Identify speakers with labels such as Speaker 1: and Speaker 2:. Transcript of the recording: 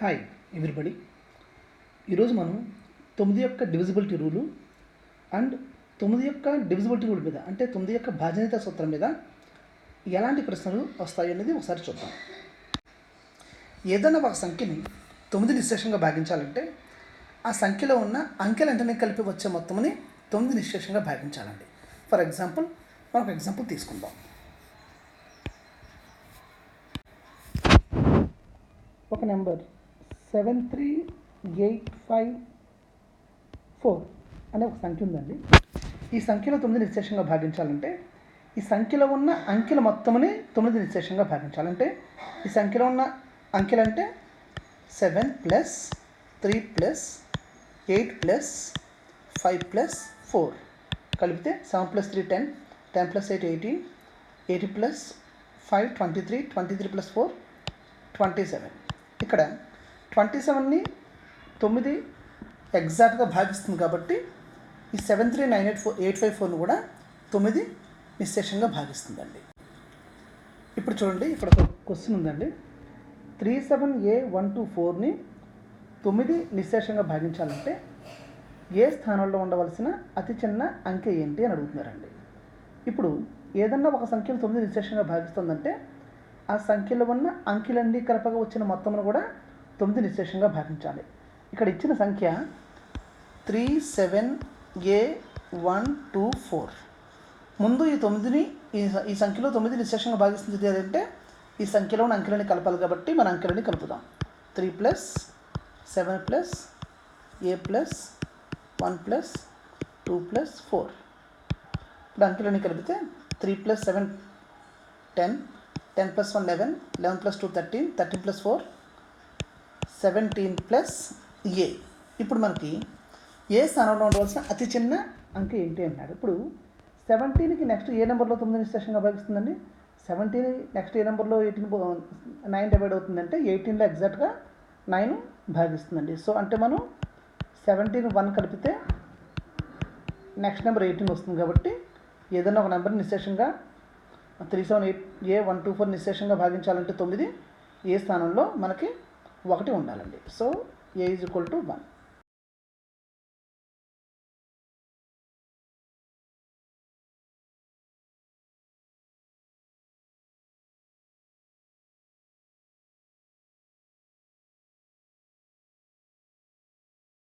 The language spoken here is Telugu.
Speaker 1: Hi everybody. ఈరోజు మనం 9 యొక్క డివిజిబిలిటీ రూలు అండ్ 9 యొక్క డివిజిబిలిటీ రూల్ మీద అంటే 9 యొక్క భాజనీయత సూత్రం మీద ఎలాంటి ప్రశ్నలు వస్తాయి అనేది ఒకసారి చూద్దాం. ఏదైనా ఒక సంఖ్యని 9 నిశ్శేషంగా భాగించాలంటే ఆ సంఖ్యలో ఉన్న అంకెలన్నింటినీ కలిపి వచ్చే మొత్తంని 9 నిశ్శేషంగా భాగించాలండి. ఫర్ ఎగ్జాంపుల్ మనం ఒక ఎగ్జాంపుల్ తీసుకుందాం. ఒక నెంబర్ 73854 అనే ఒక సంఖ్య ఉందండి. ఈ సంఖ్యలో 9 నిశ్శేషంగా భాగించాలంటే ఈ సంఖ్యలో ఉన్న అంకెల మొత్తముని 9 నిశ్శేషంగా భాగించాలంటే ఈ సంఖ్యలో ఉన్న అంకెలంటే 7 + 3 + 8 + 5 + 4 కలిపితే 7 + 3 10, 10 + 8 18, 18 + 5 23, 23 + 4 27. ఇక్కడ 27ని 9 ఎగ్జాక్ట్గా భాగిస్తుంది కాబట్టి ఈ 73984 కూడా 9 నిశ్శేషంగా భాగిస్తుందండి. ఇప్పుడు చూడండి, ఇక్కడ ఒక క్వశ్చన్ ఉందండి. 37A124ని 9 నిశ్శేషంగా భాగించాలంటే ఏ స్థానంలో ఉండవలసిన అతి చిన్న అంకె ఏంటి అని అడుగుతున్నారండి. ఇప్పుడు ఏదన్నా ఒక సంఖ్యను 9 నిశ్శేషంగా భాగిస్తుందంటే ఆ సంఖ్యలో ఉన్న అంకెలన్నీ కలపగా వచ్చిన మొత్తమును కూడా 9 నిశ్శేషంగా భాగించాలి. ఇక్కడ ఇచ్చిన సంఖ్య 37A124. ముందు ఈ 9ని ఈ సంఖ్యలో 9 నిశ్శేషంగా భాగిస్తుంది అంటే ఈ సంఖ్యలో ఉన్న అంకెలని కలపాలి కాబట్టి మన అంకెలని కలుపుదాం. 3 + 7 + A + 1 + 2 + 4. ఇప్పుడు అంకెలని కలిపితే 3 + 7 10, 10 + 1 11, 11 + 2 13, 13 + 4 17 + A. ఇప్పుడు మనకి ఏ స్థానంలో ఉండవలసిన అతి చిన్న అంకె ఏంటి అంటున్నారు. ఇప్పుడు 17కి నెక్స్ట్ ఏ నెంబర్లో 9 నిశ్శేషంగా భాగిస్తుందండి. 17 నెక్స్ట్ ఏ నెంబర్లో 9 డివైడ్ అవుతుందంటే 18లో ఎగ్జాక్ట్గా 9 భాగిస్తుందండి. సో అంటే మనం 17 1 కలిపితే నెక్స్ట్ నెంబర్ 18 వస్తుంది కాబట్టి ఏదైనా ఒక నెంబర్ నిశ్శేషంగా 37A124 నిశ్శేషంగా భాగించాలంటే 9 ఏ స్థానంలో మనకి 1 ఉండాలండి. So A = 1.